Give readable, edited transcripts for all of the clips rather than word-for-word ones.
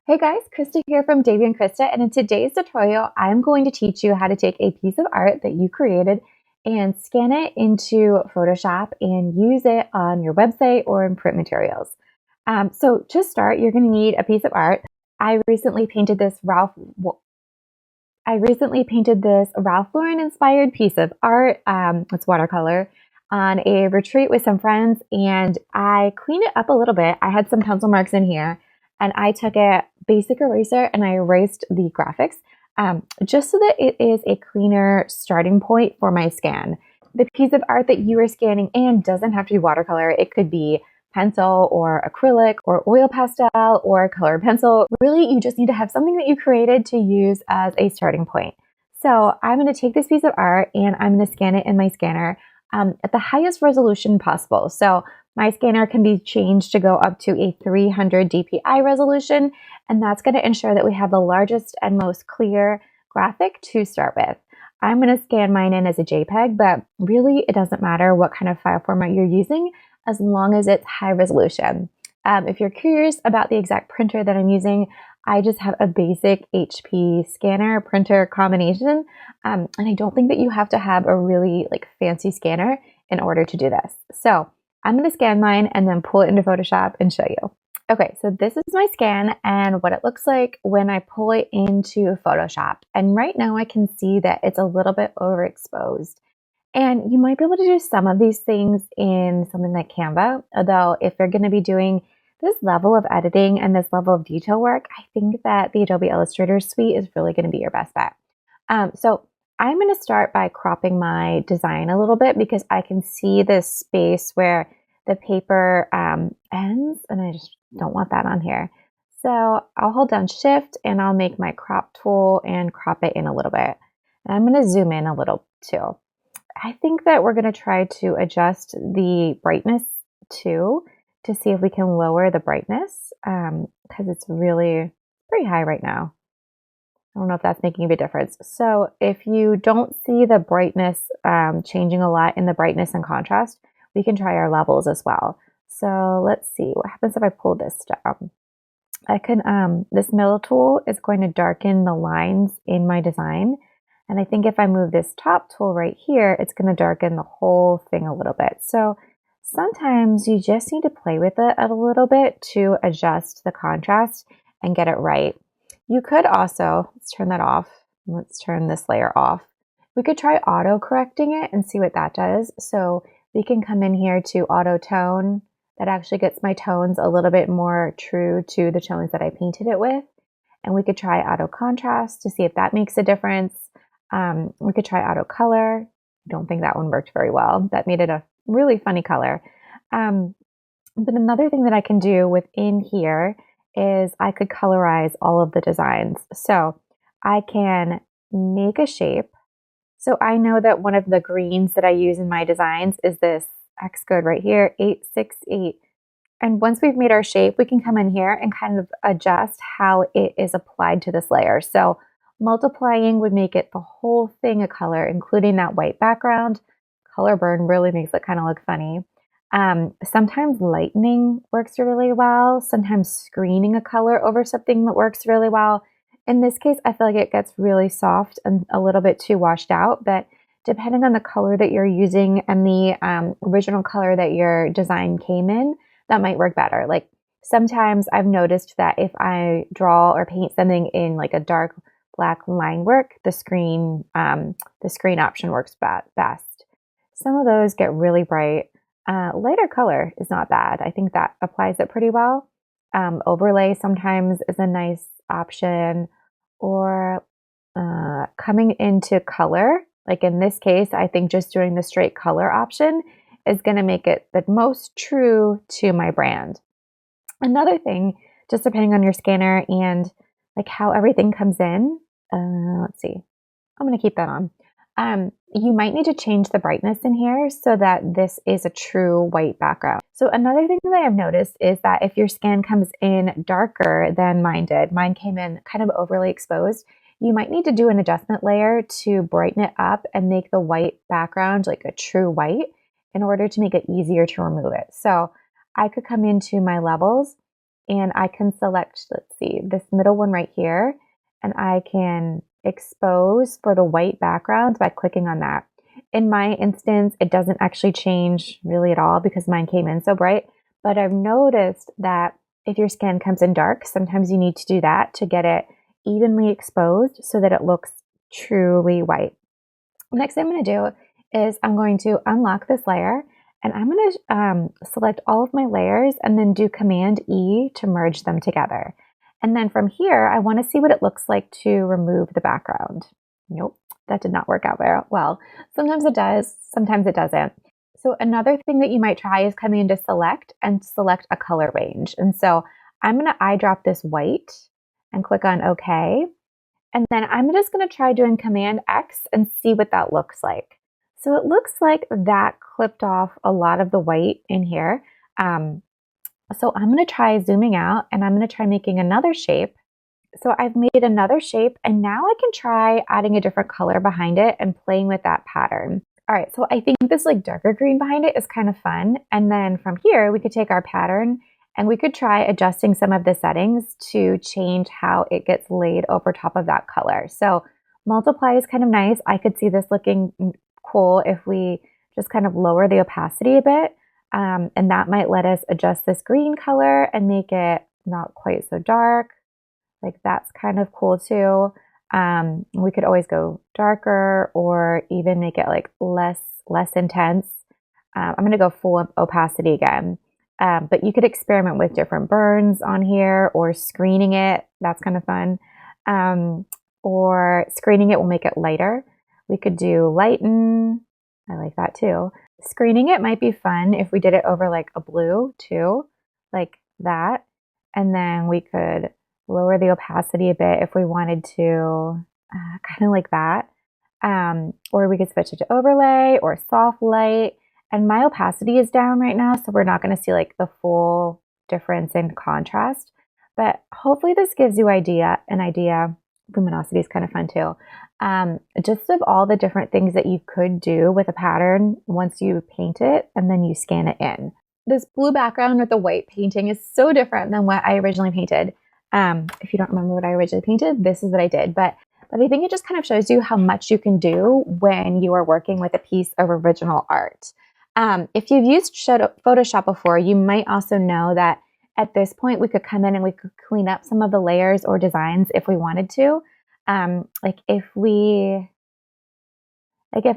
Hey guys, Krista here from Davey and Krista, and in today's tutorial, I'm going to teach you how to take a piece of art that you created and scan it into Photoshop and use it on your website or in print materials. So to start, you're going to need a piece of art. I recently painted this Ralph Lauren inspired piece of art. It's watercolor on a retreat with some friends, and I cleaned it up a little bit. I had some pencil marks in here, and I took a basic eraser and I erased the graphics just so that it is a cleaner starting point for my scan. The piece of art that you are scanning in doesn't have to be watercolor. It could be pencil or acrylic or oil pastel or color pencil. Really, you just need to have something that you created to use as a starting point. So I'm going to take this piece of art and I'm going to scan it in my scanner at the highest resolution possible. So my scanner can be changed to go up to a 300 dpi resolution, and that's going to ensure that we have the largest and most clear graphic to start with. I'm going to scan mine in as a JPEG, but really it doesn't matter what kind of file format you're using as long as it's high resolution. If you're curious about the exact printer that I'm using, I just have a basic HP scanner printer combination, and I don't think that you have to have a really fancy scanner in order to do this. So I'm going to scan mine and then pull it into Photoshop and show you. Okay, so this is my scan and what it looks like when I pull it into Photoshop. And right now I can see that it's a little bit overexposed. And you might be able to do some of these things in something like Canva, although if you're going to be doing this level of editing and this level of detail work, I think that the Adobe Illustrator suite is really going to be your best bet. So I'm going to start by cropping my design a little bit because I can see this space where the paper ends, and I just don't want that on here. So I'll hold down Shift and I'll make my crop tool and crop it in a little bit. And I'm going to zoom in a little too. I think that we're going to try to adjust the brightness too to see if we can lower the brightness because it's really pretty high right now. I don't know if that's making a big difference. So if you don't see the brightness changing a lot in the brightness and contrast, we can try our levels as well. So let's see what happens if I pull this down. I can, this middle tool is going to darken the lines in my design. And I think if I move this top tool right here, it's going to darken the whole thing a little bit. So sometimes you just need to play with it a little bit to adjust the contrast and get it right. You could also, let's turn that off. Let's turn this layer off. We could try auto correcting it and see what that does. So we can come in here to auto tone. That actually gets my tones a little bit more true to the tones that I painted it with. And we could try auto contrast to see if that makes a difference. We could try auto color. I don't think that one worked very well. That made it a really funny color. But another thing that I can do within here is I could colorize all of the designs. So I can make a shape. So I know that one of the greens that I use in my designs is this X code right here, 868. And once we've made our shape, we can come in here and kind of adjust how it is applied to this layer. So multiplying would make it the whole thing a color, including that white background. Color burn really makes it kind of look funny. Sometimes lightening works really well. Sometimes screening a color over something that works really well. In this case, I feel like it gets really soft and a little bit too washed out, but depending on the color that you're using and the original color that your design came in, that might work better. Like sometimes I've noticed that if I draw or paint something in like a dark black line work, the screen option works best. Some of those get really bright. Lighter color is not bad. I think that applies it pretty well. Overlay sometimes is a nice option, or coming into color. Like in this case, I think just doing the straight color option is going to make it the most true to my brand. Another thing, just depending on your scanner and like how everything comes in, let's see, I'm going to keep that on. You might need to change the brightness in here so that this is a true white background. So another thing that I've noticed is that if your scan comes in darker than mine did, mine came in kind of overly exposed, you might need to do an adjustment layer to brighten it up and make the white background like a true white in order to make it easier to remove it. So I could come into my levels and I can select, let's see, this middle one right here, and I can expose for the white background by clicking on that. In my instance, it doesn't actually change really at all because mine came in so bright, but I've noticed that if your skin comes in dark, sometimes you need to do that to get it evenly exposed so that it looks truly white. Next thing I'm going to do is I'm going to unlock this layer, and I'm going to select all of my layers and then do Command E to merge them together. And then from here, I want to see what it looks like to remove the background. Nope, that did not work out very well. Sometimes it does, sometimes it doesn't. So another thing that you might try is coming into select and select a color range. And so I'm going to eyedrop this white and click on OK. And then I'm just going to try doing Command X and see what that looks like. So it looks like that clipped off a lot of the white in here. So I'm going to try zooming out, and I'm going to try making another shape. So I've made another shape, and now I can try adding a different color behind it and playing with that pattern. All right, so I think this like darker green behind it is kind of fun. And then from here, we could take our pattern and we could try adjusting some of the settings to change how it gets laid over top of that color. So multiply is kind of nice. I could see this looking cool if we just kind of lower the opacity a bit. And that might let us adjust this green color and make it not quite so dark. Like that's kind of cool too. We could always go darker or even make it like less intense. I'm going to go full opacity again. But you could experiment with different burns on here or screening it. That's kind of fun. Or screening it will make it lighter. We could do lighten. I like that too. Screening it might be fun if we did it over like a blue too, like that. And then we could lower the opacity a bit if we wanted to, kind of like that. Or we could switch it to overlay or soft light. And my opacity is down right now, so we're not going to see like the full difference in contrast. But hopefully this gives you an idea. Luminosity is kind of fun too. Just of all the different things that you could do with a pattern once you paint it and then you scan it in. This blue background with the white painting is so different than what I originally painted. If you don't remember what I originally painted, this is what I did. But I think it just kind of shows you how much you can do when you are working with a piece of original art. If you've used Photoshop before, you might also know that at this point we could come in and we could clean up some of the layers or designs if we wanted to. Like if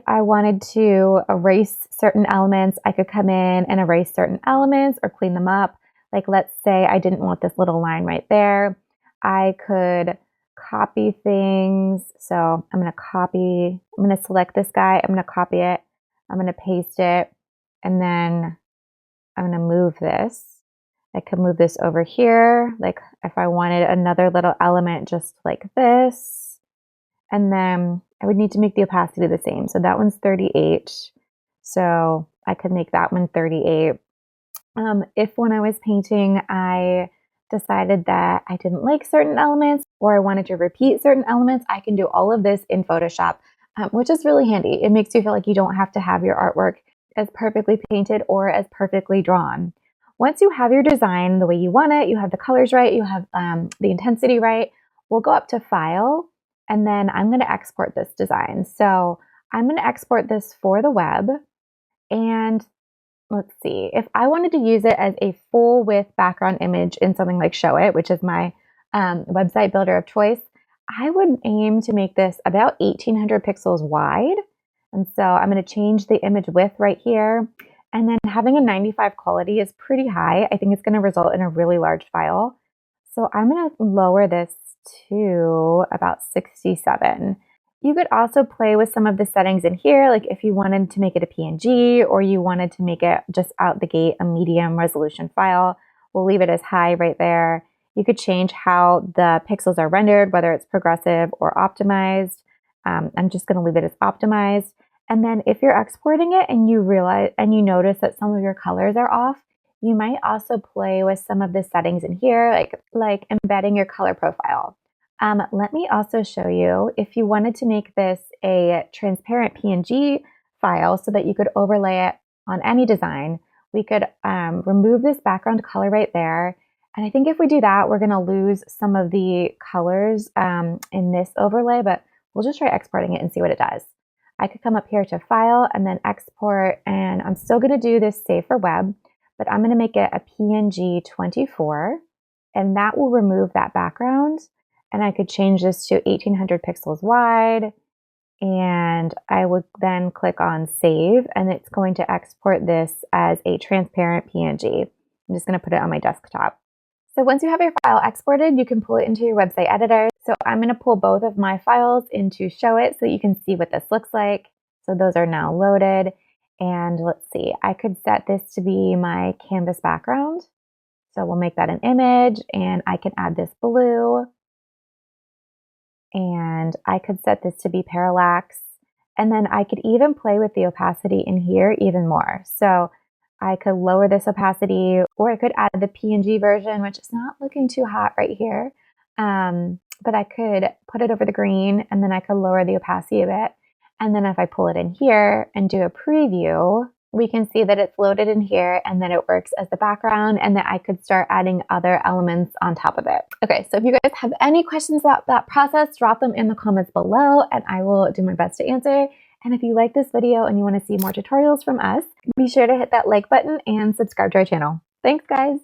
I wanted to erase certain elements, I could come in and erase certain elements or clean them up. Like let's say I didn't want this little line right there. I could copy things. So I'm going to select this guy. I'm going to copy it. I'm going to paste it. And then I'm going to move this. I could move this over here. Like if I wanted another little element just like this. And then I would need to make the opacity the same. So that one's 38. So I could make that one 38. If when I was painting, I decided that I didn't like certain elements or I wanted to repeat certain elements, I can do all of this in Photoshop, which is really handy. It makes you feel like you don't have to have your artwork as perfectly painted or as perfectly drawn. Once you have your design the way you want it, you have the colors right, you have the intensity right, we'll go up to File, and then I'm going to export this design. So I'm going to export this for the web, and let's see, if I wanted to use it as a full width background image in something like Showit, which is my website builder of choice, I would aim to make this about 1800 pixels wide. And so I'm going to change the image width right here. And then having a 95 quality is pretty high. I think it's going to result in a really large file. So I'm going to lower this to about 67. You could also play with some of the settings in here, like if you wanted to make it a PNG or you wanted to make it just out the gate a medium resolution file. We'll leave it as high right there. You could change how the pixels are rendered, whether it's progressive or optimized. I'm just going to leave it as optimized. And then if you're exporting it and you realize and you notice that some of your colors are off, you might also play with some of the settings in here, like embedding your color profile. Let me also show you if you wanted to make this a transparent PNG file so that you could overlay it on any design, we could remove this background color right there. And I think if we do that, we're going to lose some of the colors in this overlay, but we'll just try exporting it and see what it does. I could come up here to File and then Export, and I'm still going to do this Save for Web, but I'm going to make it a PNG 24, and that will remove that background. And I could change this to 1800 pixels wide, and I would then click on Save, and it's going to export this as a transparent PNG. I'm just going to put it on my desktop. So once you have your file exported, you can pull it into your website editor. So I'm going to pull both of my files into Showit so you can see what this looks like. So those are now loaded. And let's see, I could set this to be my canvas background. So we'll make that an image, and I can add this blue. And I could set this to be parallax. And then I could even play with the opacity in here even more. So I could lower this opacity, or I could add the PNG version, which is not looking too hot right here. But I could put it over the green, and then I could lower the opacity a bit. And then if I pull it in here and do a preview, we can see that it's loaded in here, and then it works as the background, and that I could start adding other elements on top of it. Okay, so if you guys have any questions about that process, drop them in the comments below, and I will do my best to answer. And if you like this video and you want to see more tutorials from us, be sure to hit that like button and subscribe to our channel. Thanks, guys.